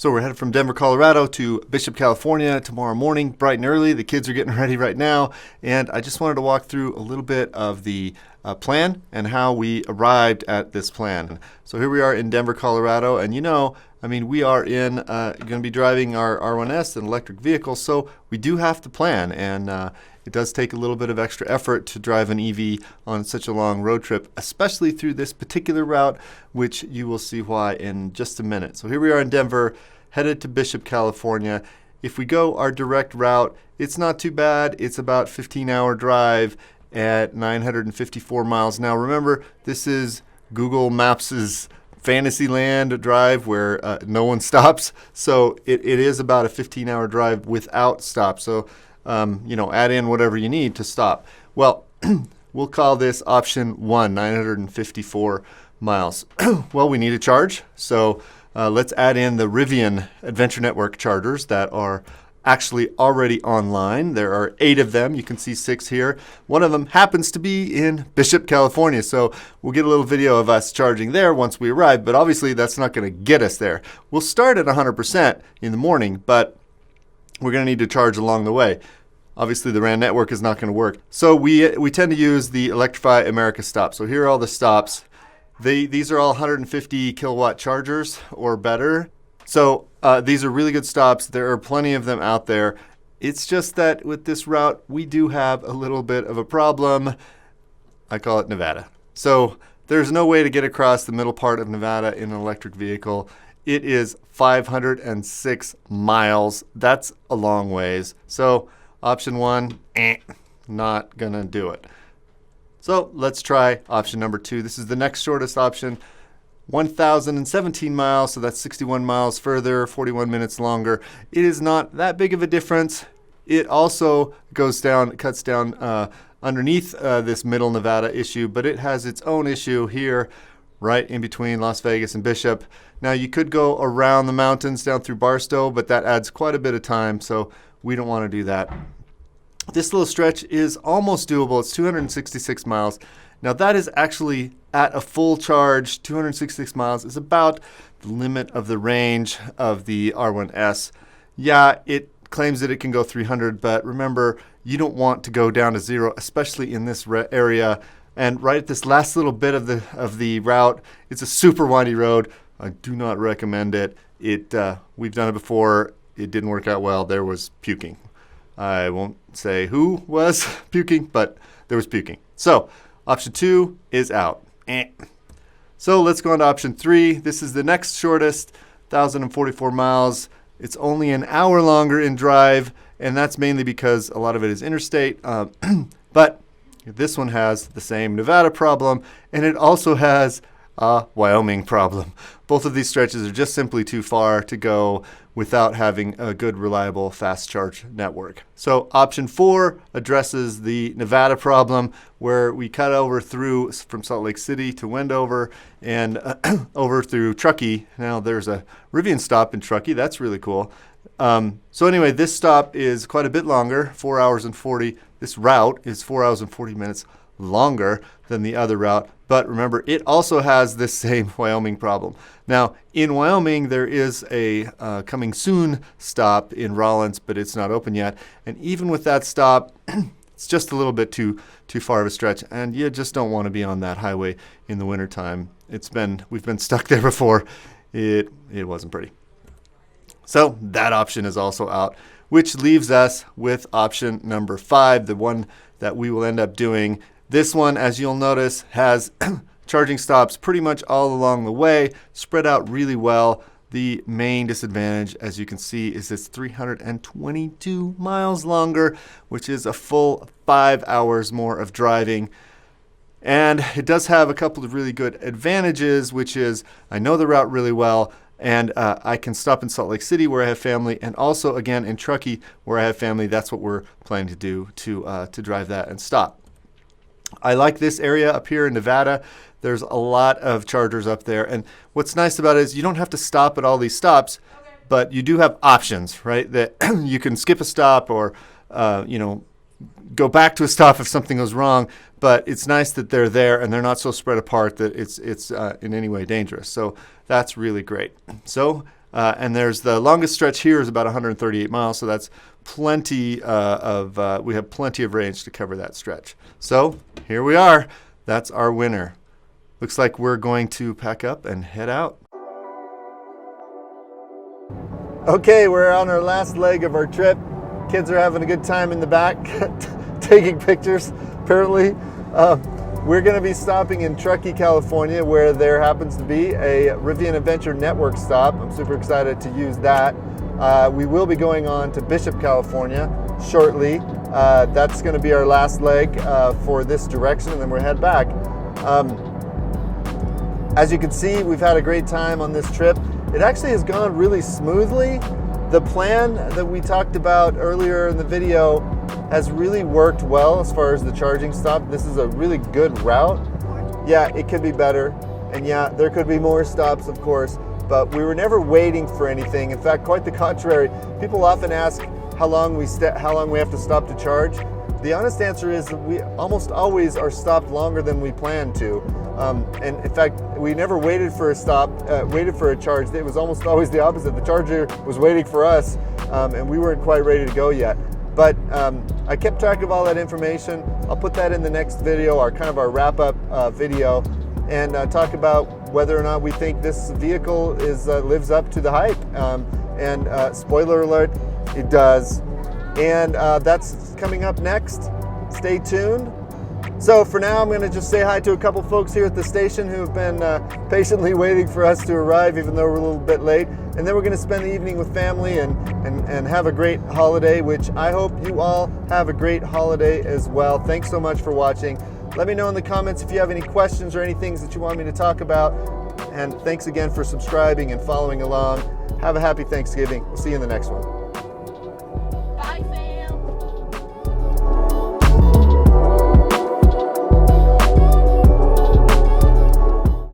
So we're headed from Denver, Colorado to Bishop, California tomorrow morning, bright and early. The kids are getting ready right now. And I just wanted to walk through a little bit of the plan and how we arrived at this plan. So here we are in Denver, Colorado. And we are going to be driving our R1S, an electric vehicle. So we do have to plan. And it does take a little bit of extra effort to drive an EV on such a long road trip, especially through this particular route, which you will see why in just a minute. So here we are in Denver, headed to Bishop, California. If we go our direct route, it's not too bad. It's about 15-hour drive at 954 miles. Now remember, this is Google Maps' Fantasyland drive where no one stops. So it is about a 15-hour drive without stops. So add in whatever you need to stop. Well, we'll call this option 1, 954 miles. Well, we need a charge, so let's add in the Rivian Adventure Network chargers that are actually already online. There are 8 of them. You can see 6 here. One of them happens to be in Bishop, California, so we'll get a little video of us charging there once we arrive, but obviously that's not going to get us there. We'll start at 100% in the morning, but we're going to need to charge along the way. Obviously, the RAN network is not going to work. So we tend to use the Electrify America stops. So here are all the stops. These are all 150 kilowatt chargers or better. So these are really good stops. There are plenty of them out there. It's just that with this route, we do have a little bit of a problem. I call it Nevada. So there's no way to get across the middle part of Nevada in an electric vehicle. It is 506 miles. That's a long ways. So option 1, not gonna do it. So let's try option number 2. This is the next shortest option, 1,017 miles. So that's 61 miles further, 41 minutes longer. It is not that big of a difference. It also cuts down underneath this middle Nevada issue, but it has its own issue here, right in between Las Vegas and Bishop. Now you could go around the mountains down through Barstow, but that adds quite a bit of time, so we don't want to do that. This little stretch is almost doable. It's 266 miles. Now that is actually at a full charge. 266 miles is about the limit of the range of the R1S. Yeah, it claims that it can go 300, but remember, you don't want to go down to 0, especially in this area. And right at this last little bit of the route, it's a super windy road. I do not recommend it. We've done it before. It didn't work out well. There was puking. I won't say who was puking, but there was puking. So option 2 is out. So let's go on to option 3. This is the next shortest, 1,044 miles. It's only an hour longer in drive, and that's mainly because a lot of it is interstate. But this one has the same Nevada problem, and it also has a Wyoming problem. Both of these stretches are just simply too far to go without having a good, reliable, fast charge network. So option 4 addresses the Nevada problem, where we cut over through from Salt Lake City to Wendover and over through Truckee. Now there's a Rivian stop in Truckee. That's really cool. So anyway, this stop is quite a bit longer, 4 hours and 40. This route is 4 hours and 40 minutes longer than the other route. But remember, it also has this same Wyoming problem. Now, in Wyoming, there is a coming soon stop in Rollins, but it's not open yet. And even with that stop, it's just a little bit too far of a stretch, and you just don't want to be on that highway in the wintertime. We've been stuck there before. It wasn't pretty. So that option is also out, which leaves us with option number 5, the one that we will end up doing. This one, as you'll notice, has charging stops pretty much all along the way, spread out really well. The main disadvantage, as you can see, is it's 322 miles longer, which is a full 5 hours more of driving. And it does have a couple of really good advantages, which is I know the route really well, and I can stop in Salt Lake City where I have family, and also again in Truckee where I have family. That's what we're planning to do to drive that and stop. I like this area up here in Nevada. There's a lot of chargers up there, and what's nice about it is you don't have to stop at all these stops, but you do have options, right? That you can skip a stop or go back to a stop if something goes wrong. But it's nice that they're there and they're not so spread apart that it's in any way dangerous. So that's really great. So And there's the longest stretch here is about 138 miles, so that's plenty we have plenty of range to cover that stretch. So here we are. That's our winner. Looks like we're going to pack up and head out. Okay, we're on our last leg of our trip. Kids are having a good time in the back, taking pictures, apparently. We're going to be stopping in Truckee, California, where there happens to be a Rivian Adventure Network stop. I'm super excited to use that. We will be going on to Bishop, California shortly. That's going to be our last leg for this direction, and then we'll head back. As you can see, we've had a great time on this trip. It actually has gone really smoothly. The plan that we talked about earlier in the video has really worked well as far as the charging stop. This is a really good route. Yeah, it could be better. And yeah, there could be more stops, of course, but we were never waiting for anything. In fact, quite the contrary. People often ask how long we have to stop to charge. The honest answer is that we almost always are stopped longer than we plan to. And in fact, we never waited for a stop, waited for a charge. It was almost always the opposite. The charger was waiting for us, and we weren't quite ready to go yet. But I kept track of all that information. I'll put that in the next video, our wrap-up video, and talk about whether or not we think this vehicle lives up to the hype. And spoiler alert, it does. And that's coming up next. Stay tuned. So for now, I'm going to just say hi to a couple folks here at the station who have been patiently waiting for us to arrive, even though we're a little bit late. And then we're going to spend the evening with family and have a great holiday, which I hope you all have a great holiday as well. Thanks so much for watching. Let me know in the comments if you have any questions or any things that you want me to talk about. And thanks again for subscribing and following along. Have a happy Thanksgiving. We'll see you in the next one.